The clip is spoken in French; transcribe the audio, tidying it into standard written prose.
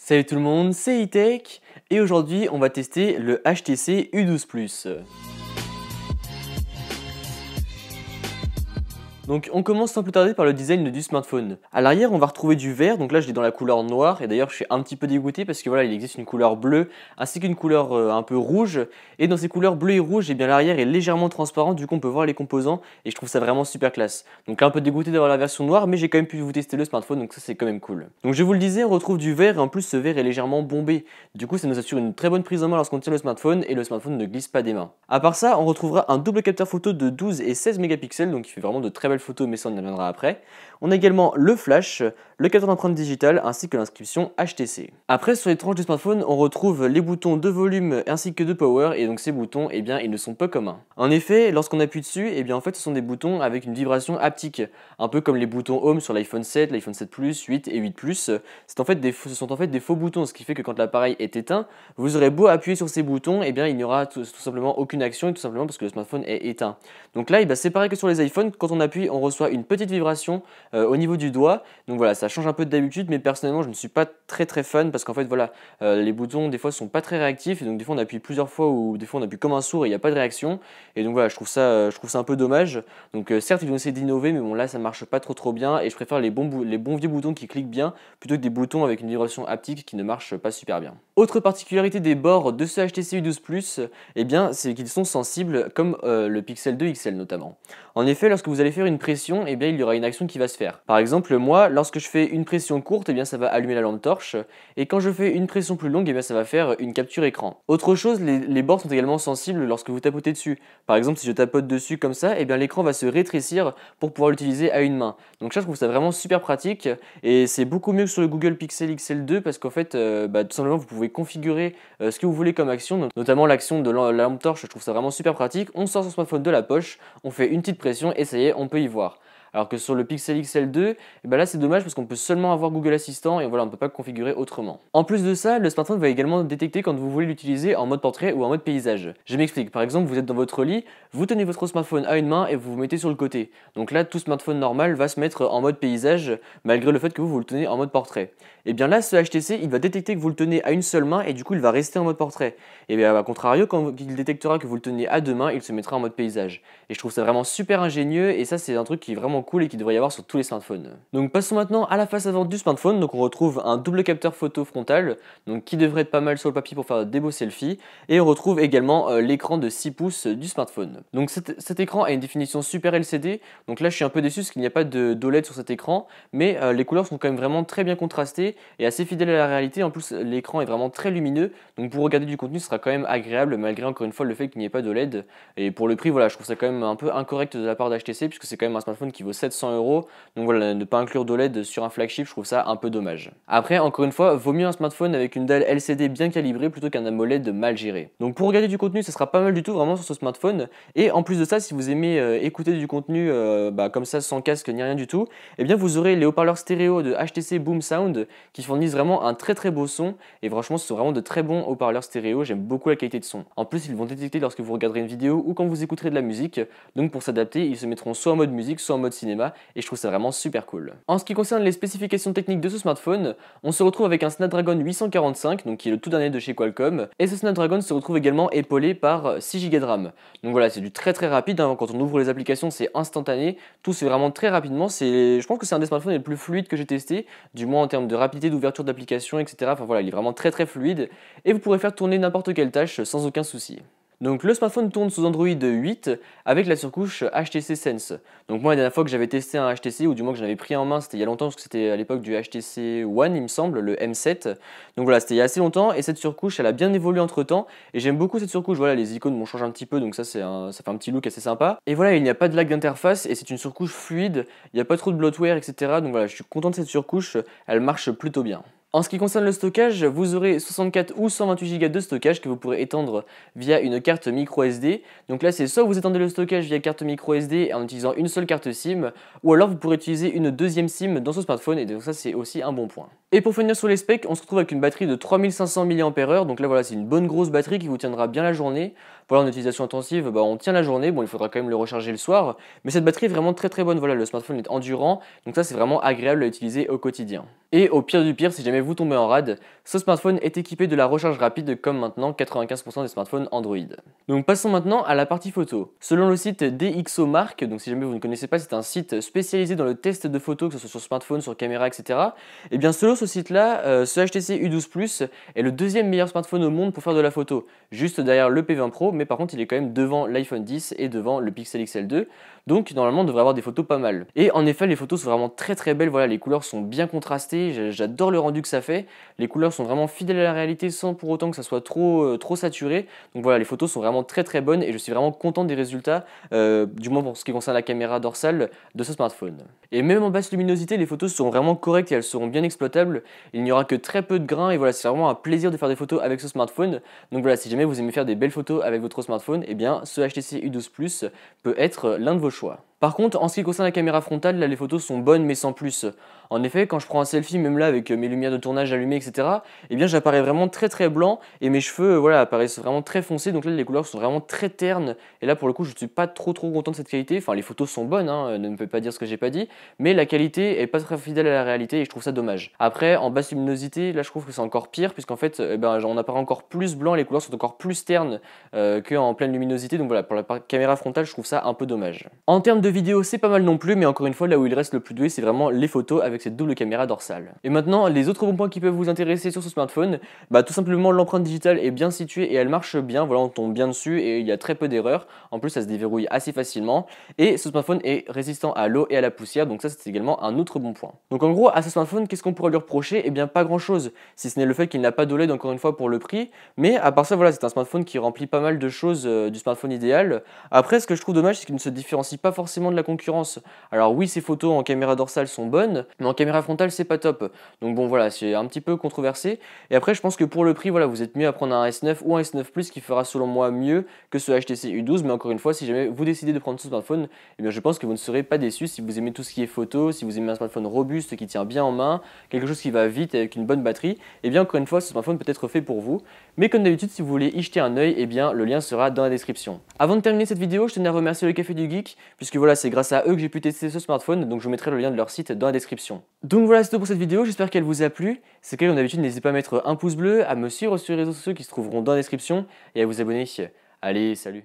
Salut tout le monde, c'est E-Tech et aujourd'hui on va tester le HTC U12 Plus. Donc on commence sans plus tarder par le design du smartphone. À l'arrière on va retrouver du vert, donc là je l'ai dans la couleur noire et d'ailleurs je suis un petit peu dégoûté parce que voilà il existe une couleur bleue ainsi qu'une couleur un peu rouge et dans ces couleurs bleues et rouges et bien l'arrière est légèrement transparent, du coup on peut voir les composants et je trouve ça vraiment super classe. Donc là un peu dégoûté d'avoir la version noire mais j'ai quand même pu vous tester le smartphone donc ça c'est quand même cool. Donc je vous le disais on retrouve du vert et en plus ce vert est légèrement bombé, du coup ça nous assure une très bonne prise en main lorsqu'on tire le smartphone et le smartphone ne glisse pas des mains. À part ça on retrouvera un double capteur photo de 12 et 16 mégapixels donc il fait vraiment de très belles photos mais ça on y reviendra après. On a également le flash, le capteur d'empreinte digitale ainsi que l'inscription HTC. Après sur les tranches du smartphone on retrouve les boutons de volume ainsi que de power et donc ces boutons eh bien ils ne sont pas communs. En effet lorsqu'on appuie dessus eh bien en fait ce sont des boutons avec une vibration haptique, un peu comme les boutons home sur l'iPhone 7, l'iPhone 7 Plus, 8 et 8 Plus. Ce sont en fait des faux boutons, ce qui fait que quand l'appareil est éteint, vous aurez beau appuyer sur ces boutons, eh bien il n'y aura tout simplement aucune action, et tout simplement parce que le smartphone est éteint. Donc là c'est pareil que sur les iPhones, quand on appuie on reçoit une petite vibration au niveau du doigt, donc voilà ça change un peu d'habitude, mais personnellement je ne suis pas très fan parce qu'en fait voilà les boutons des fois sont pas très réactifs et donc des fois on appuie plusieurs fois ou des fois on appuie comme un sourd et il n'y a pas de réaction et donc voilà je trouve ça un peu dommage. Donc certes ils vont essayer d'innover mais bon là ça marche pas trop bien et je préfère les bons vieux boutons qui cliquent bien plutôt que des boutons avec une vibration haptique qui ne marche pas super bien. Autre particularité des bords de ce HTC U12 Plus, eh bien c'est qu'ils sont sensibles comme le Pixel 2 XL notamment. En effet lorsque vous allez faire une pression, eh bien il y aura une action qui va se faire. Par exemple moi lorsque je fais une pression courte, eh bien ça va allumer la lampe torche et quand je fais une pression plus longue, eh bien ça va faire une capture écran. Autre chose, les bords sont également sensibles lorsque vous tapotez dessus. Par exemple si je tapote dessus comme ça, eh bien l'écran va se rétrécir pour pouvoir l'utiliser à une main. Donc ça je trouve ça vraiment super pratique et c'est beaucoup mieux que sur le Google Pixel XL2 parce qu'en fait tout simplement vous pouvez configurer ce que vous voulez comme action, notamment l'action de la lampe torche. Je trouve ça vraiment super pratique. On sort son smartphone de la poche, on fait une petite pression et ça y est on peut y voir. Alors que sur le Pixel XL2, là c'est dommage parce qu'on peut seulement avoir Google Assistant et voilà on ne peut pas le configurer autrement. En plus de ça, le smartphone va également détecter quand vous voulez l'utiliser en mode portrait ou en mode paysage. Je m'explique, par exemple vous êtes dans votre lit, vous tenez votre smartphone à une main et vous vous mettez sur le côté. Donc là tout smartphone normal va se mettre en mode paysage malgré le fait que vous le tenez en mode portrait. Et bien là ce HTC il va détecter que vous le tenez à une seule main et du coup il va rester en mode portrait. Et bien à contrario quand il détectera que vous le tenez à deux mains, il se mettra en mode paysage. Et je trouve ça vraiment super ingénieux et ça c'est un truc qui est vraiment cool et qui devrait y avoir sur tous les smartphones. Donc passons maintenant à la face avant du smartphone. Donc on retrouve un double capteur photo frontal donc qui devrait être pas mal sur le papier pour faire des beaux selfies et on retrouve également l'écran de 6 pouces du smartphone. Donc cet écran a une définition super LCD. Donc là je suis un peu déçu parce qu'il n'y a pas d'OLED sur cet écran mais les couleurs sont quand même vraiment très bien contrastées et assez fidèles à la réalité. En plus l'écran est vraiment très lumineux donc pour regarder du contenu ce sera quand même agréable malgré encore une fois le fait qu'il n'y ait pas d'OLED et pour le prix voilà je trouve ça quand même un peu incorrect de la part d'HTC puisque c'est quand même un smartphone qui vaut 700 €. Donc voilà, ne pas inclure d'OLED sur un flagship, je trouve ça un peu dommage. Après, encore une fois, vaut mieux un smartphone avec une dalle LCD bien calibrée plutôt qu'un AMOLED mal géré. Donc pour regarder du contenu, ça sera pas mal du tout vraiment sur ce smartphone. Et en plus de ça, si vous aimez écouter du contenu comme ça sans casque ni rien du tout, eh bien vous aurez les haut-parleurs stéréo de HTC Boom Sound qui fournissent vraiment un très beau son. Et franchement, ce sont vraiment de très bons haut-parleurs stéréo. J'aime beaucoup la qualité de son. En plus, ils vont détecter lorsque vous regarderez une vidéo ou quand vous écouterez de la musique. Donc pour s'adapter, ils se mettront soit en mode musique, soit en mode cinéma. Et je trouve ça vraiment super cool. En ce qui concerne les spécifications techniques de ce smartphone, on se retrouve avec un Snapdragon 845, donc qui est le tout dernier de chez Qualcomm, et ce Snapdragon se retrouve également épaulé par 6 Go de RAM. Donc voilà, c'est du très rapide, hein. Quand on ouvre les applications c'est instantané, tout se fait vraiment très rapidement, je pense que c'est un des smartphones les plus fluides que j'ai testé, du moins en termes de rapidité d'ouverture d'application, etc. Enfin voilà, il est vraiment très fluide, et vous pourrez faire tourner n'importe quelle tâche sans aucun souci. Donc le smartphone tourne sous Android 8 avec la surcouche HTC Sense. Donc moi la dernière fois que j'avais testé un HTC ou du moins que j'en avais pris en main c'était il y a longtemps parce que c'était à l'époque du HTC One il me semble, le M7. Donc voilà c'était il y a assez longtemps et cette surcouche elle a bien évolué entre temps et j'aime beaucoup cette surcouche, voilà les icônes m'ont changé un petit peu donc ça fait un petit look assez sympa. Et voilà il n'y a pas de lag d'interface et c'est une surcouche fluide, il n'y a pas trop de bloatware etc. Donc voilà je suis content de cette surcouche, elle marche plutôt bien. En ce qui concerne le stockage, vous aurez 64 ou 128 Go de stockage que vous pourrez étendre via une carte micro SD. Donc là c'est soit vous étendez le stockage via carte micro SD en utilisant une seule carte SIM, ou alors vous pourrez utiliser une deuxième SIM dans ce smartphone et donc ça c'est aussi un bon point. Et pour finir sur les specs, on se retrouve avec une batterie de 3500 mAh, donc là voilà, c'est une bonne grosse batterie qui vous tiendra bien la journée. Voilà, en utilisation intensive, on tient la journée, bon il faudra quand même le recharger le soir, mais cette batterie est vraiment très bonne, voilà, le smartphone est endurant, donc ça c'est vraiment agréable à utiliser au quotidien. Et au pire du pire, si jamais vous tombez en rade, ce smartphone est équipé de la recharge rapide comme maintenant 95% des smartphones Android. Donc passons maintenant à la partie photo. Selon le site DxOMark, donc si jamais vous ne connaissez pas, c'est un site spécialisé dans le test de photos, que ce soit sur smartphone, sur caméra, etc. Et bien selon ce site-là, ce HTC U12 Plus est le deuxième meilleur smartphone au monde pour faire de la photo, juste derrière le P20 Pro, mais par contre il est quand même devant l'iPhone X et devant le Pixel XL2, donc normalement on devrait avoir des photos pas mal. Et en effet les photos sont vraiment très belles, voilà, les couleurs sont bien contrastées, j'adore le rendu que ça fait, les couleurs sont vraiment fidèles à la réalité sans pour autant que ça soit trop saturé, donc voilà, les photos sont vraiment très bonnes et je suis vraiment content des résultats, du moins pour ce qui concerne la caméra dorsale de ce smartphone. Et même en basse luminosité, les photos seront vraiment correctes et elles seront bien exploitables, il n'y aura que très peu de grains et voilà, c'est vraiment un plaisir de faire des photos avec ce smartphone, donc voilà, si jamais vous aimez faire des belles photos avec votre smartphone, et bien ce HTC U12 Plus peut être l'un de vos choix. Par contre, en ce qui concerne la caméra frontale, là les photos sont bonnes mais sans plus. En effet, quand je prends un selfie, même là avec mes lumières de tournage allumées, etc., eh bien j'apparais vraiment très blanc et mes cheveux voilà, apparaissent vraiment très foncés, donc là les couleurs sont vraiment très ternes et là pour le coup je ne suis pas trop content de cette qualité. Enfin les photos sont bonnes, ne me faites pas dire ce que j'ai pas dit, mais la qualité est pas très fidèle à la réalité et je trouve ça dommage. Après en basse luminosité, là je trouve que c'est encore pire puisqu'en fait on apparaît encore plus blanc, les couleurs sont encore plus ternes qu'en pleine luminosité, donc voilà, pour la caméra frontale je trouve ça un peu dommage. En termes de vidéo c'est pas mal non plus, mais encore une fois là où il reste le plus doué c'est vraiment les photos avec cette double caméra dorsale. Et maintenant les autres bons points qui peuvent vous intéresser sur ce smartphone, tout simplement l'empreinte digitale est bien située et elle marche bien, voilà, on tombe bien dessus et il y a très peu d'erreurs, en plus ça se déverrouille assez facilement et ce smartphone est résistant à l'eau et à la poussière, donc ça c'est également un autre bon point. Donc en gros à ce smartphone qu'est-ce qu'on pourrait lui reprocher? Eh bien pas grand chose, si ce n'est le fait qu'il n'a pas d'OLED encore une fois pour le prix, mais à part ça voilà, c'est un smartphone qui remplit pas mal de choses du smartphone idéal. Après ce que je trouve dommage c'est qu'il ne se différencie pas forcément de la concurrence. Alors oui ses photos en caméra dorsale sont bonnes, mais en caméra frontale c'est pas top, donc bon voilà, c'est un petit peu controversé. Et après je pense que pour le prix voilà, vous êtes mieux à prendre un S9 ou un S9 Plus qui fera selon moi mieux que ce HTC U12, mais encore une fois si jamais vous décidez de prendre ce smartphone, eh bien je pense que vous ne serez pas déçus si vous aimez tout ce qui est photo, si vous aimez un smartphone robuste qui tient bien en main, quelque chose qui va vite avec une bonne batterie, et bien encore une fois ce smartphone peut être fait pour vous. Mais comme d'habitude si vous voulez y jeter un œil, eh bien le lien sera dans la description. Avant de terminer cette vidéo, je tenais à remercier le Café du Geek, puisque voilà c'est grâce à eux que j'ai pu tester ce smartphone, donc je vous mettrai le lien de leur site dans la description. Donc voilà c'est tout pour cette vidéo, j'espère qu'elle vous a plu. C'est comme d'habitude n'hésitez pas à mettre un pouce bleu, à me suivre sur les réseaux sociaux qui se trouveront dans la description et à vous abonner. Allez, salut!